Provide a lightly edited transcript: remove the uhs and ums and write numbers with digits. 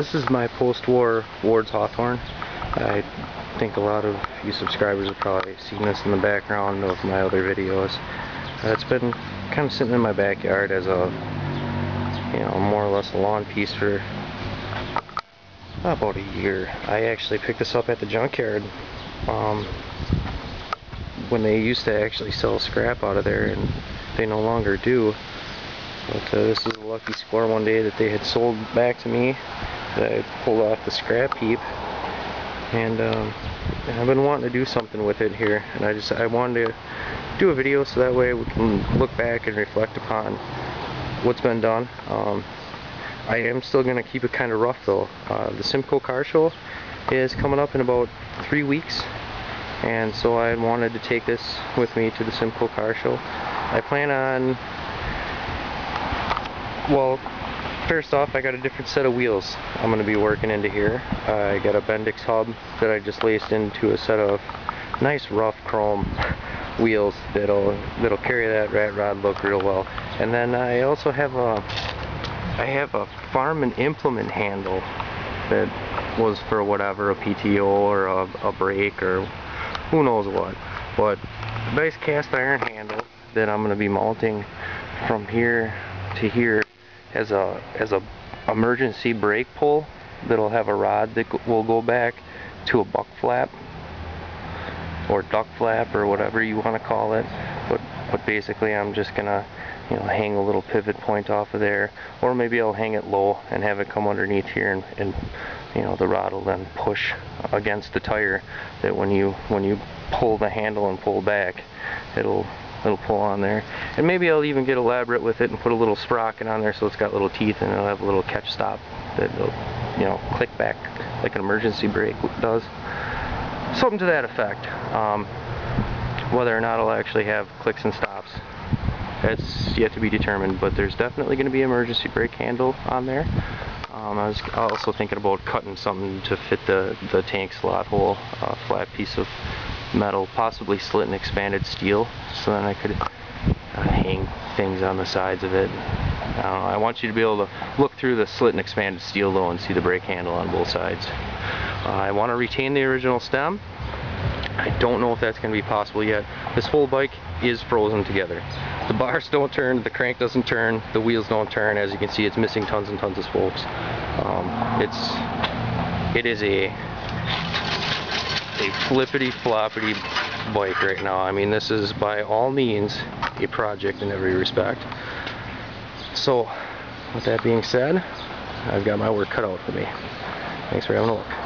This is my post-war Ward's Hawthorne. I think a lot of you subscribers have probably seen this in the background of my other videos. It's been kind of sitting in my backyard as a, more or less a lawn piece for about a year. I actually picked this up at the junkyard when they used to actually sell scrap out of there, and they no longer do. But this is a lucky score one day that they had sold back to me, that I pulled off the scrap heap, and I've been wanting to do something with it here, and I wanted to do a video so that way we can look back and reflect upon what's been done. I am still going to keep it kind of rough though. The Simcoe Car Show is coming up in about 3 weeks, and so I wanted to take this with me to the Simcoe Car Show. I plan on, well, first off, I got a different set of wheels I'm going to be working into here. I got a Bendix hub that I just laced into a set of nice rough chrome wheels that'll carry that rat rod look real well. And then I also have a farm and implement handle that was for whatever, a PTO or a brake or who knows what. But a nice cast iron handle that I'm going to be mounting from here to here as a emergency brake pull that'll have a rod that will go back to a buck flap or duck flap or whatever you want to call it. But basically I'm just gonna hang a little pivot point off of there, or maybe I'll hang it low and have it come underneath here, and the rod will then push against the tire, that when you pull the handle and pull back, it'll pull on there. And maybe I'll even get elaborate with it and put a little sprocket on there so it's got little teeth, and it'll have a little catch stop that'll click back like an emergency brake does. Something to that effect. Whether or not it'll actually have clicks and stops, that's yet to be determined, but there's definitely going to be an emergency brake handle on there. I was also thinking about cutting something to fit the tank slot hole, a flat piece of metal, possibly slit and expanded steel, so then I could hang things on the sides of it. I want you to be able to look through the slit and expanded steel though and see the brake handle on both sides. I want to retain the original stem. I don't know if that's going to be possible yet. This whole bike is frozen together. The bars don't turn, the crank doesn't turn, the wheels don't turn. As you can see, it's missing tons and tons of spokes. It is a flippity floppity bike right now. I mean, this is by all means a project in every respect. So with that being said, I've got my work cut out for me. Thanks for having a look.